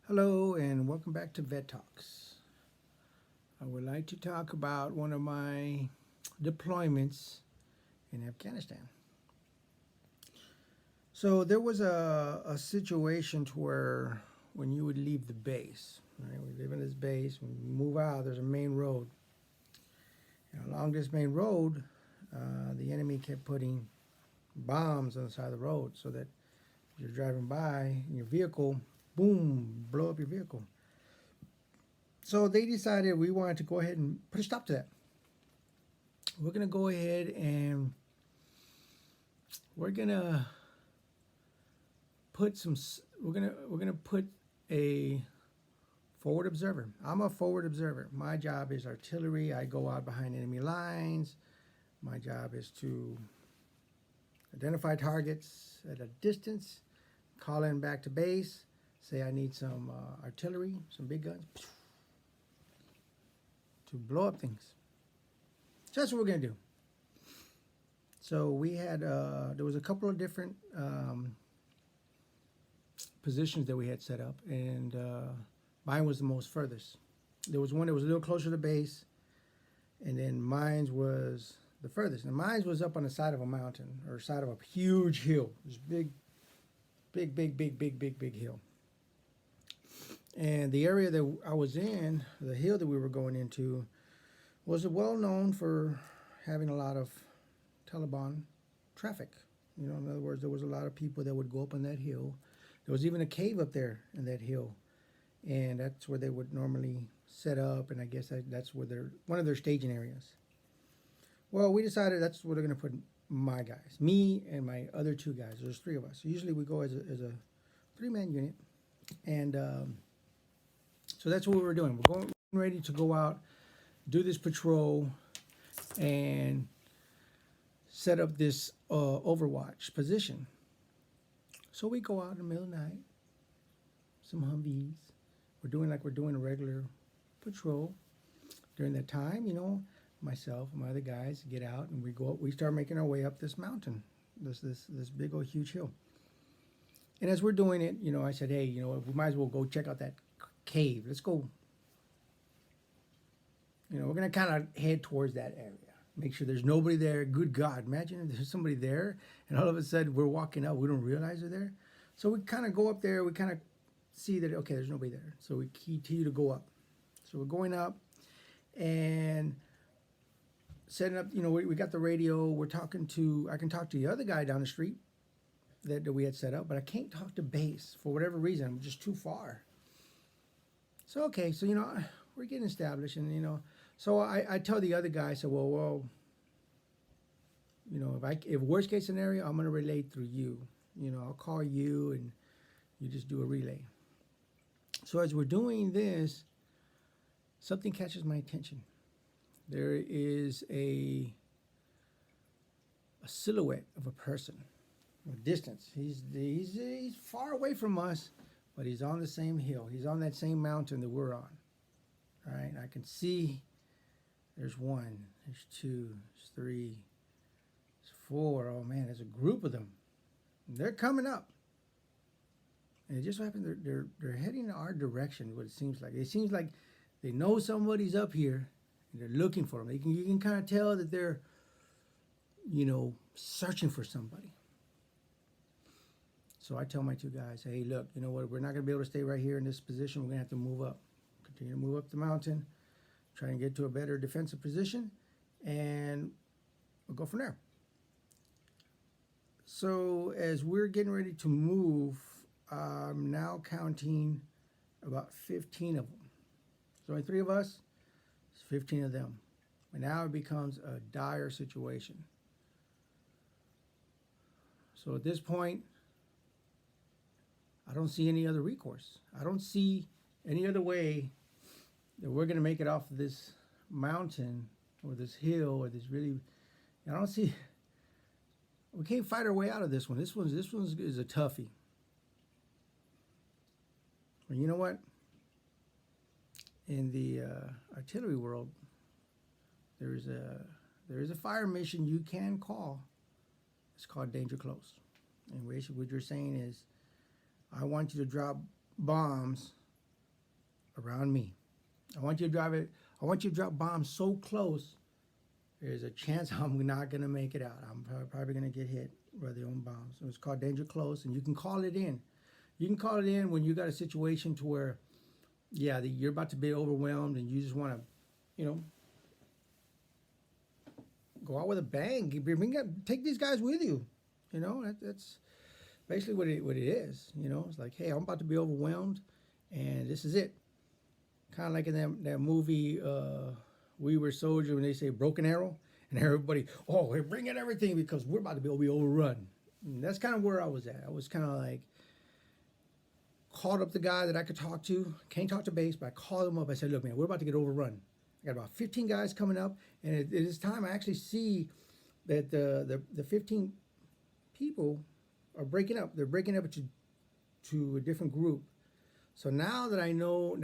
Hello and welcome back to Vet Talks. I would like to talk about one of my deployments in Afghanistan. So there was a situation to where when you would leave the base, right? We live in this base, when we move out, there's a main road. And along this main road, the enemy kept putting bombs on the side of the road so that you're driving by in your vehicle, boom, blow up your vehicle. So they decided we wanted to go ahead and put a stop to that. We're gonna go ahead and we're gonna put some. We're gonna put a forward observer. I'm a forward observer. My job is artillery. I go out behind enemy lines. My job is to identify targets at a distance, call in back to base, say I need some artillery, some big guns, to blow up things. So that's what we're gonna do. So we had there was a couple of different positions that we had set up, and mine was the most furthest. There was one that was a little closer to the base, and then mine was the furthest. And mine was up on the side of a mountain or side of a huge hill. This big hill. And the area that I was in, the hill that we were going into, was well known for having a lot of Taliban traffic. You know, in other words, there was a lot of people that would go up on that hill. There was even a cave up there in that hill, and that's where they would normally set up. And I guess that's where they're one of their staging areas. Well, we decided that's where they're going to put my guys, me and my other two guys. There's three of us. So usually we go as a three-man unit, and so that's what we were doing. We're going ready to go out, do this patrol, and set up this overwatch position. So we go out in the middle of the night, some Humvees. We're doing a regular patrol. During that time, you know, myself and my other guys get out and we start making our way up this mountain, this big old huge hill. And as we're doing it, you know, I said, hey, you know, we might as well go check out that cave. Let's go. You know, we're gonna kind of head towards that area. Make sure there's nobody there. Good God, imagine if there's somebody there and all of a sudden we're walking up, we don't realize they're there. So we kind of go up there, we kind of see that, okay, there's nobody there. So we continue to go up. So we're going up and setting up, you know, we got the radio, I can talk to the other guy down the street that we had set up, but I can't talk to base for whatever reason. I'm just too far. So, okay, so, you know, we're getting established and, you know, so I tell the other guy, I said, well, you know, if worst case scenario, I'm gonna relay through you. You know, I'll call you and you just do a relay. So as we're doing this, something catches my attention. There is a silhouette of a person, a distance. He's far away from us, but he's on the same hill. He's on that same mountain that we're on. All right, I can see. There's one, there's two, there's three, there's four. Oh man, there's a group of them. They're coming up. And it just so happens they're heading in our direction, what it seems like. It seems like they know somebody's up here and they're looking for them. You can kind of tell that they're, you know, searching for somebody. So I tell my two guys, hey, look, you know what, we're not gonna be able to stay right here in this position. We're gonna have to move up. Continue to move up the mountain, try and get to a better defensive position, and we'll go from there. So as we're getting ready to move, I'm now counting about 15 of them. There's only three of us, it's 15 of them. And now it becomes a dire situation. So at this point, I don't see any other recourse. I don't see any other way that we're gonna make it off of this mountain or this hill or this really, I don't see, we can't fight our way out of this one. This one is a toughie. Well, you know what? In the artillery world, there is a fire mission you can call. It's called danger close. And basically what you're saying is, I want you to drop bombs around me. I want you to drive it. I want you to drop bombs so close. There's a chance I'm not gonna make it out. I'm probably gonna get hit by their own bombs. So it's called danger close, and you can call it in. You can call it in when you got a situation to where, yeah, you're about to be overwhelmed, and you just want to, you know, go out with a bang. Take these guys with you. You know, that's basically what it is. You know, it's like, hey, I'm about to be overwhelmed, and this is it. Kind of like in that movie, We Were Soldier, when they say Broken Arrow, and everybody, oh, we're bringing everything because we're about to be overrun. And that's kind of where I was at. I was kind of like, called up the guy that I could talk to. Can't talk to base, but I called him up. I said, look, man, we're about to get overrun. I got about 15 guys coming up, and it is time I actually see that the 15 people are breaking up. They're breaking up to a different group. So now I know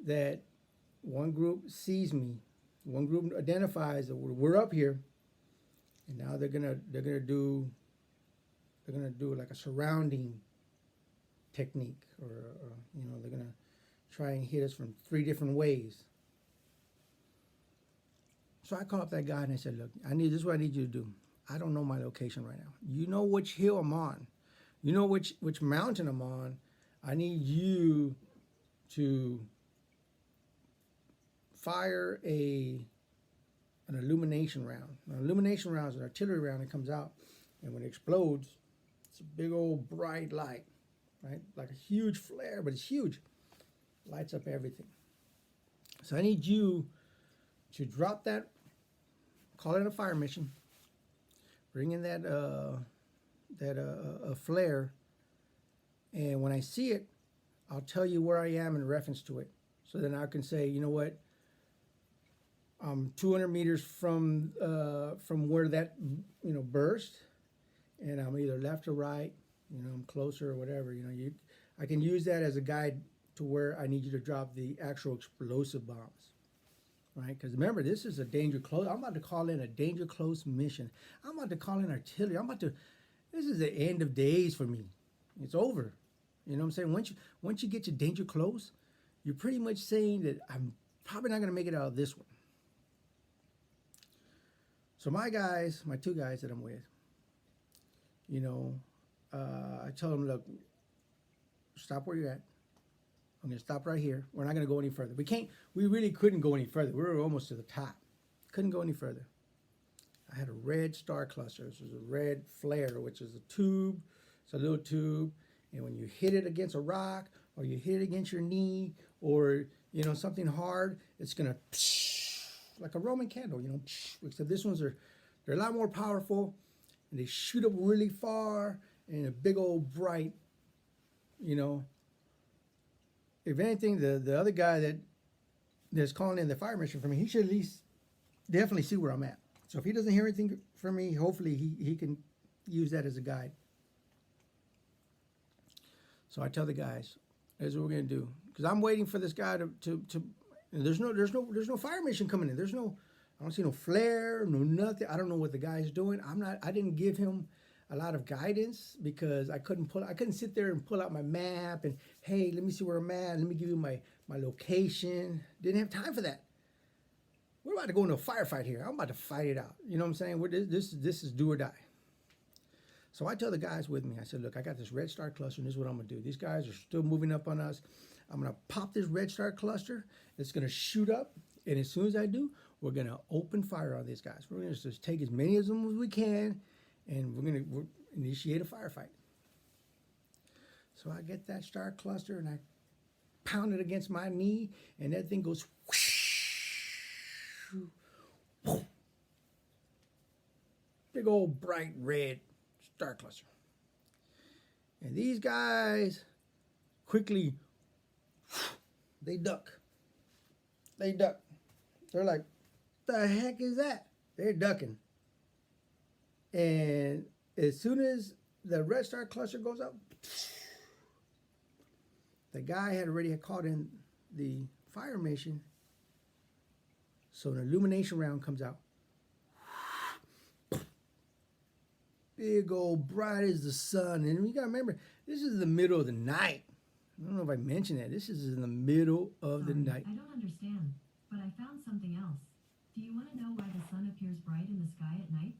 that one group sees me, one group identifies that we're up here, and now they're gonna do like a surrounding technique, or you know, they're gonna try and hit us from 3 different ways. So I called up that guy and I said, look, this is what I need you to do. I don't know my location right now. You know which hill I'm on. You know which mountain I'm on. I need you to fire an illumination round. An illumination round is an artillery round that comes out, and when it explodes, it's a big old bright light, right? Like a huge flare, but it's huge. Lights up everything. So I need you to drop that, call it a fire mission, bring in that flare, and when I see it, I'll tell you where I am in reference to it. So then I can say, you know what, I'm 200 meters from where that, you know, burst, and I'm either left or right, you know, I'm closer or whatever. You know, I can use that as a guide to where I need you to drop the actual explosive bombs, right? Because remember, this is a danger close. I'm about to call in a danger close mission. I'm about to call in artillery. This is the end of days for me. It's over. You know what I'm saying? Once you get to danger close, you're pretty much saying that I'm probably not going to make it out of this one. So my 2 guys that I'm with, you know, I tell them, look, stop where you're at. I'm going to stop right here. We're not going to go any further. We really couldn't go any further. We were almost to the top. Couldn't go any further. I had a red star cluster. This was a red flare, which is a tube. It's a little tube. And when you hit it against a rock, or you hit it against your knee, or, you know, something hard, it's going to, like a Roman candle, you know. Except this ones they're a lot more powerful, and they shoot up really far, and a big old bright, you know. If anything, the other guy that's calling in the fire mission for me, he should at least definitely see where I'm at. So if he doesn't hear anything from me, hopefully he can use that as a guide. So I tell the guys, here's what we're gonna do, because I'm waiting for this guy to there's no fire mission coming in. I don't see no flare, no nothing. I don't know what the guy's doing. I didn't give him a lot of guidance because I couldn't sit there and pull out my map and, hey, let me see where I'm at. Let me give you my location. Didn't have time for that. We're about to go into a firefight here. I'm about to fight it out. You know what I'm saying? This is do or die. So I tell the guys with me, I said, look, I got this red star cluster, and this is what I'm going to do. These guys are still moving up on us. I'm going to pop this red star cluster. It's going to shoot up, and as soon as I do, we're going to open fire on these guys. We're going to just take as many of them as we can, and we're going to initiate a firefight. So I get that star cluster, and I pound it against my knee, and that thing goes whoosh, whoosh. Big old bright red star cluster. And these guys quickly, they duck. They're like, the heck is that? They're ducking. And as soon as the red star cluster goes up, the guy had already called in the fire mission. So an illumination round comes out. Big old bright as the sun. And you gotta remember, this is the middle of the night. I don't know if I mentioned that. This is in the middle of the Sorry, night. I don't understand, but I found something else. Do you want to know why the sun appears bright in the sky at night?